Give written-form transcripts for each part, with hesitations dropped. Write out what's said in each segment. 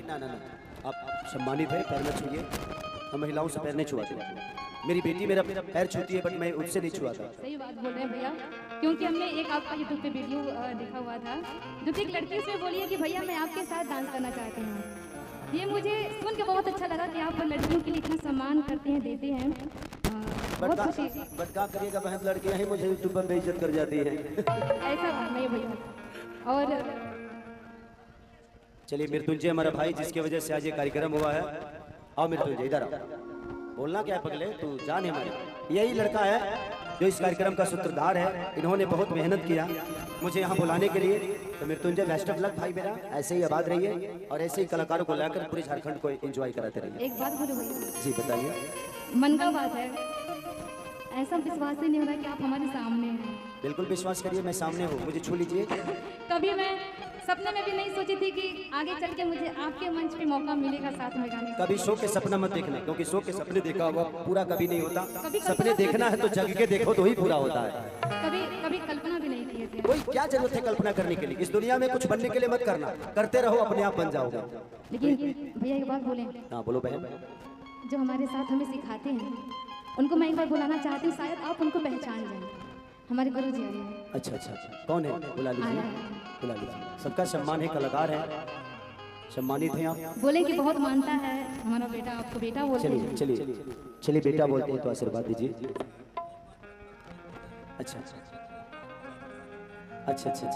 ना ना ना, आप सम्मानित है, पैर में छूइए। हम महिलाओं से पैर नहीं छुआते। मेरी बेटी मेरा पैर छूती है बट मैं उससे नहीं छुआता। सही बात बोल रहे हैं भैया, क्योंकि हमने एक आपका यूट्यूब पे वीडियो देखा हुआ था जो कि एक लड़की से बोली है कि भैया मैं आपके साथ डांस करना चाहती हूँ। ये मुझे सुन के बहुत अच्छा लगा कि आप लड़कियों के लिए इतना सम्मान करते हैं, देते हैं। बहुत खुशी। बट क्या करिएगा बहन, लड़कियां ही मुझे यूट्यूब पर बेइज्जत कर जाती है। ऐसा बात नहीं भैया। और चलिए मृत्युंजय हमारा भाई जिसकी वजह से आज ये कार्यक्रम हुआ है। आओ मृत्युंजय इधर आओ। बोलना क्या है पगले, तू जान हमारे। यही लड़का है जो इस कार्यक्रम का सूत्रधार है। इन्होंने बहुत मेहनत किया मुझे यहाँ बुलाने के लिए। तो मृत्युंजय बेस्ट ऑफ लक भाई मेरा, ऐसे ही आबाद रहिए और ऐसे ही कलाकारों को लाकर पूरे झारखंड को एंजॉय कराते रहिए। एक बात बोलो भैया। जी बताइए। मन का बात है, ऐसा विश्वास ही नहीं हो रहा कि आप हमारे सामने हैं। बिल्कुल विश्वास करिए, मैं सामने हूँ, मुझे छू लीजिए। कभी मैं सपने में भी नहीं सोची थी कि आगे चल के मुझे आपके मंच पे मौका मिलेगा साथ में गाने का। कभी शो के सपना मत देखना, क्योंकि शो के सपने देखा हुआ पूरा कभी नहीं होता। कभी सपने देखना है तो जग के देखो तो ही पूरा होता है। कभी कभी कल्पना भी नहीं की थी। कोई क्या जरूरत है कल्पना करने के लिए? इस दुनिया में कुछ बनने के लिए मत करना, करते रहो, अपने आप बन जाओगे। लेकिन भैया एक बात बोले, हाँ बोलो बहन। जो हमारे साथ हमें सिखाते हैं उनको मैं एक बार बुलाना चाहती हूँ, शायद आप उनको पहचान जाएं। हमारे गुरु जी आ रहे हैं। अच्छा अच्छा अच्छा, कौन है? बुला लीजिए, बुला लीजिए। सबका सम्मान है, कलाकार है, सम्मानित हैं आप। बोले कि बहुत मानता है हमारा बेटा, आपको बेटा बोलते हैं। चलिए चलिए चलिए, बेटा बोलते हैं तो आशीर्वाद दीजिए। अच्छा अच्छा अच्छा अच्छा अच्छा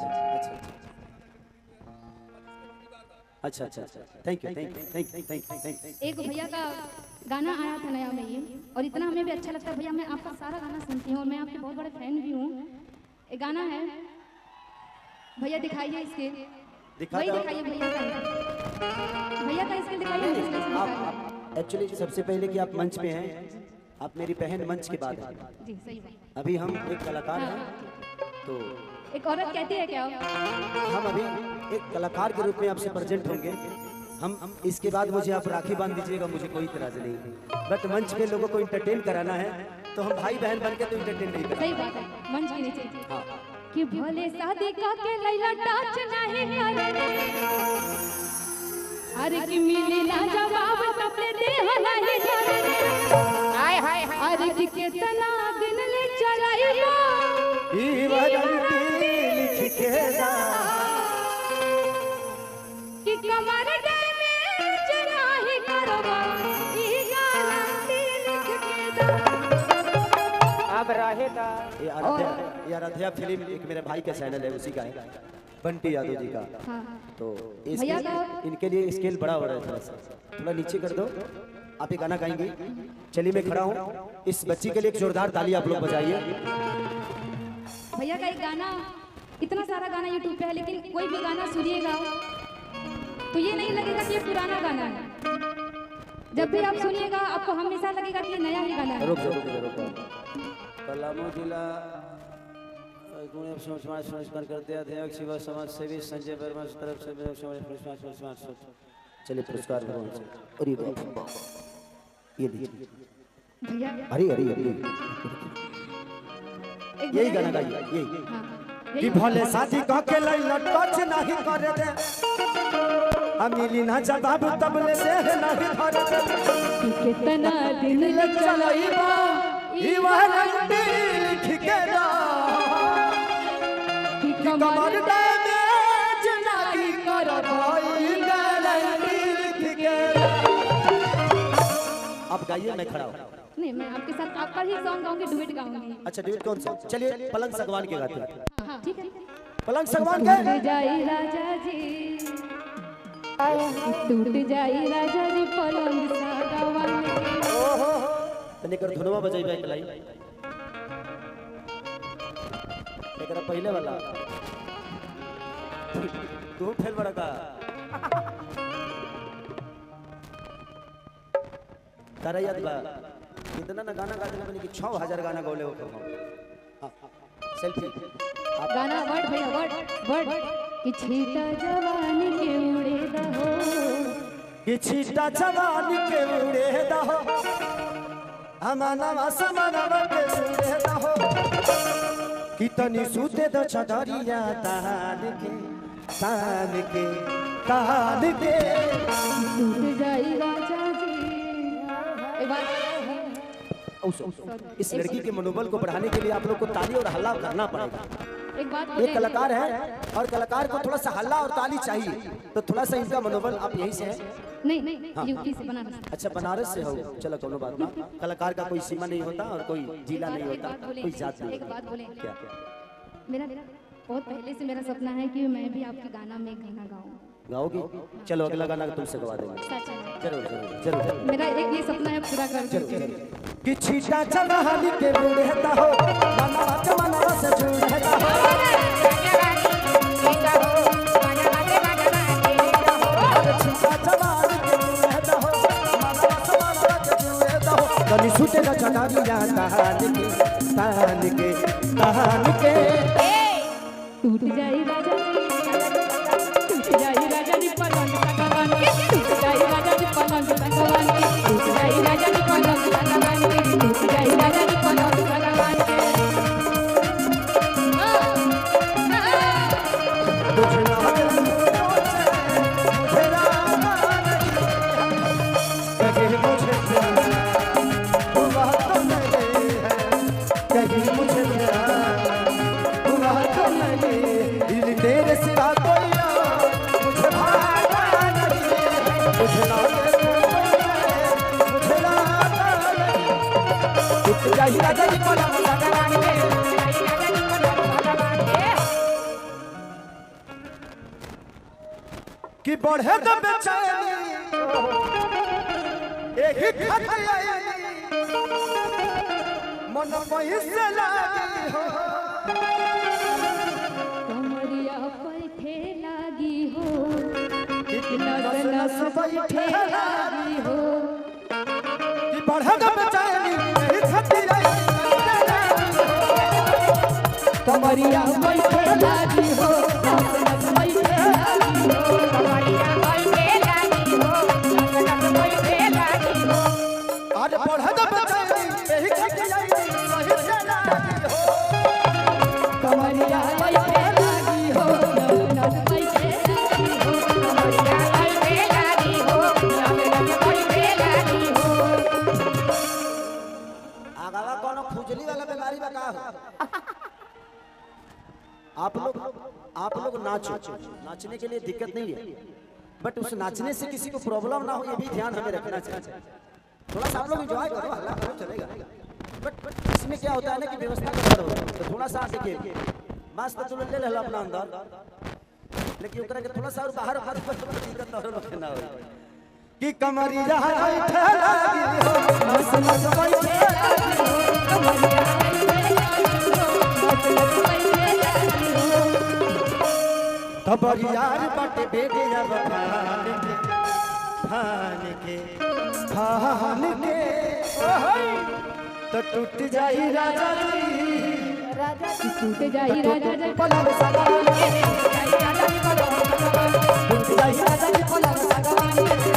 अच्छा अच्छा अच्छा अच्छा, thank you thank you thank you thank you thank you. एक भैया का गाना आया था नया में ये, और इतना हमें भी अच्छा लगता है भैया। मैं आपका सारा गाना सुनती हूँ और मैं आपके बहुत बड़े फैन भी हूँ। एक गाना है भैया, दिखाइए इसके, वही दिखाइए भैया का, भैया का स्किल दिखाइए। एक्चुअली सबसे पहले कि आप मंच पे हैं, आप मेरी बहन मंच के बाद हैं। जी सही बात। अभी हम एक कलाकार हैं, तो एक औरत कहती है क्या? हम अभी एक कलाकार के रूप में आपसे प्रेजेंट होंगे। हम इसके बाद मुझे आप राखी बांध दीजिएगा, मुझे कोई इतराज नहीं। बट मंच पे लोगों को इंटरटेन कराना है, तो हम भाई बहन बन के तो इंटरटेन नहीं करते। सही बात है, मंच के नीचे। हाँ कि भले शादी का के लैला टाच नहीं करे, अरे कि मिली ना जवाब तबले देह नहीं करे। हाय हाय हाय, अरे कि कितना दिन ले चलाइबो ई वरंती लिख के दा, कि कमर डैमेज नहीं करबो ई गारंटी लिख के दा। अब रहेगा ये आराध्या फिल्म एक मेरे भाई का चैनल है, उसी का है, बंटी यादव जी का। हाँ। तो भैया इनके लिए स्केल बड़ा हो रहा है, थोड़ा सा थोड़ा नीचे कर दो। आप ये गाना गाएंगे? चलिए मैं खड़ा हूँ, इस बच्ची के लिए एक जोरदार ताली आप लोग बजाइए। भैया का एक गाना, इतना सारा गाना यूट्यूब पे है, लेकिन कोई भी गाना सुनिएगा तो ये नहीं लगेगा कि ये पुराना गाना है। जब भी आप सुनिएगा आपको हमेशा लगेगा कि ये नया ही गाना है। रुक जाओ रुक जाओ रुक जाओ। पलामू जिला संस्कार करते अध्यक्ष शिवा समाज सेवी संजय वर्मा की तरफ से चलिए पुरस्कार भगवान से। अरे ये लीजिए भैया अरे अरे अरे यही गाना गाइए, यही कि भले शादी कह के लैला टच नहीं करे दे, हम मिली ना जवाब तबले देह नहीं धरे दे। कितना दिन ले चलाइबो ई वरंती लिख के दा, कि कमर डैमेज नहीं करबो ई गारंटी लिख के दा। आप गाइए, मैं खड़ा हूँ। नहीं, मैं आपके साथ आपका ही सॉन्ग गाऊंगी, डुएट गाऊंगी। अच्छा डुएट कौन सा? चलिए पलंग सगवान के गाते हैं। हाँ ठीक है। पलंग सगवान के टूट जाई राजा जी, टूट जाई राजा जी पलंग सगवान के। तने कर धुनवा बजाई बैक लाई एकरा पहले वाला तू फेल बड़ा का तारा याद बा इतना ना गाना गा देना बनी कि 6000 गाना गौले हो। हां सेल्फी गाना वर्ड भैया, वर्ड वर्ड कि छीटा जवानी के उड़े दहो, कि छीटा जवानी के उड़े दहो, अमनवा समनवा के उड़े दहो, कि तनी सूते द छदरिया तान के तान के टूट जाई राजा जी। एक बार इस लड़की के मनोबल को बढ़ाने के लिए आप लोग को ताली और हल्ला करना पड़ेगा। एक बात ये बोले कलाकार है और कलाकार को थोड़ा सा हल्ला और ताली चाहिए, तो थोड़ा सा इनका मनोबल। आप यहीं से हैं? नहीं यूपी से बनारस। अच्छा बनारस से हो, चलो कोनो बात ना। कलाकार का कोई सीमा नहीं होता और कोई जिला नहीं होता, कोई जात नहीं एक बात बोले क्या मेरा बहुत पहले से मेरा सपना है कि मैं भी आपके गाना में गाना गाऊं। गाओगी? चलो अगला गाना तुमसे गवा देंगे। सच है जरूर जरूर जरूर जरूर। मेरा एक ये सपना है पूरा कर दीजिए। कि छीटा चढ़ानी के बूढ़ता हो मनवा के मनवा से जुड़ता हो। छीटा चढ़ानी के बूढ़ता हो मनवा से मनवा से जुड़ता हो। कनी सुते का चढ़ानी जा तान के टूट जाई राजा जी, टूट जाई राजा जी पलंग भगवान के, टूट जाई राजा जी पलंग भगवान के, टूट जाई राजा जी पलंग भगवान के, टूट जाई राजा जी पलंग भगवान के। तेरे सिवा कोई मुझे भागा नहीं, मुझे ना मुझे ना टूट जाई राजा जी पलंग भगवान के। कि बढ़े तो बेचैनी एक ही खतयानी मन वहीं से लागी हो। कमरिया बैठे लागी हो, नस नस बैठे लागी हो। कि बढ़े तो बेचैनी एक खतयानी कमरिया बैठे लागी हो, नस नस बैठे लागी हो। कमरिया बैठे लागी हो, नस नस बैठे लागी हो। आज बढ़े तो बेचैनी एक खतयानी सही से लागी हो। कमरिया बैठे लागी हो, नस नस बैठे लागी हो। कमरिया बैठे लागी हो, नस नस बैठे लागी हो। आगावा कोनो खुजली वाला बीमारी बता हो। आप लोग नाचो, नाचने के लिए दिक्कत नहीं है, बट उस नाचने से किसी को प्रॉब्लम ना हो ये भी ध्यान हमें रखना चाहिए। थोड़ा सा आप लोग एंजॉय करो, हल्ला करो, चलेगा। बट इसमें क्या होता है ना कि व्यवस्था का डर होता है, तो थोड़ा सा देखिए मस्त तो ले ले अपना अंदर, लेकिन ओकरा के थोड़ा सा और बाहर दिक्कत ना हो कि कमरिया बैठे लागी हो, नस नस बैठे लागी हो। कमरिया बैठे लागी हो, नस नस बैठे लागी हो। तब यार बाटे बेटे जब फान के तो टूट जाई राजा जी, टूट जाई राजा जी पलंग सगान के। टूट जाई राजा जी पलंग सगान के।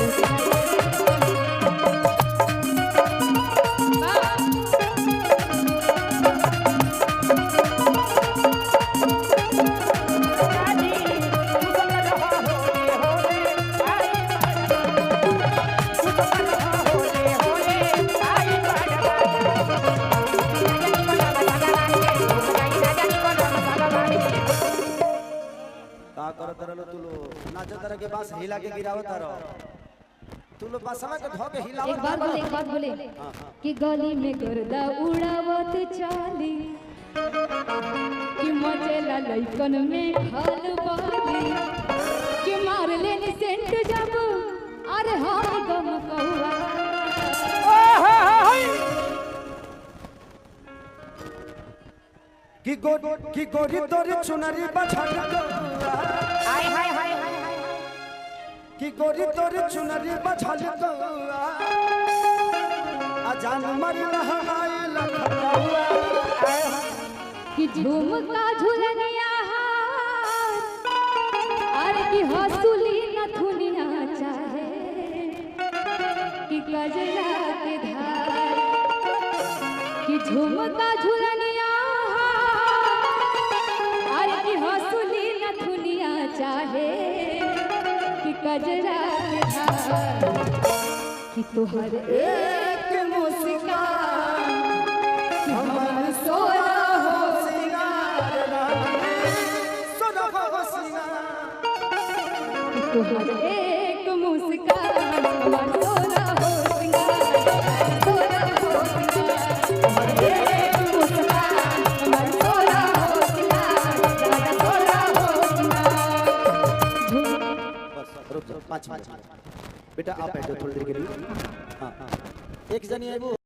तरह के बास हिला के गिरावत रहो, तू लोग बासवा के धो के हिलावत। एक बात बोले कि गली में गर्दा उड़ावत चाली, कि मचेला लइकन में खल बाली, कि मार लेनी सेंट जब अरे हाय गम कहुआ। कि गोरी तोरी चुनरी बछड़ हाय हाय हाय हाय हाय कि गोरी तोरी चुनरी बछल को आ जान मरी नहाए लखनऊआ। कि झुमका झुलनिया हार अरे कि हंसुली नथुनिया चाहे, कि गजरा के धार, कि झुमका झुलनिया हार अरे कि हंसुली नथुनिया चाहे, कि कजरा के धार कि तुहर एक मुस्कान हमर सोना हो सिंगार रानी सोना हो सिंगार तुहर एक मुस्कान हमर सोना हो सिंगार सोना हो सिंगार हमर एक मुस्कान हमर सोना हो सिंगार सोना हो सिंगार। बस रुक जाओ 5 मिनट बेटा आप बैठो थोड़ी देर के लिए हाँ एक जनी है वो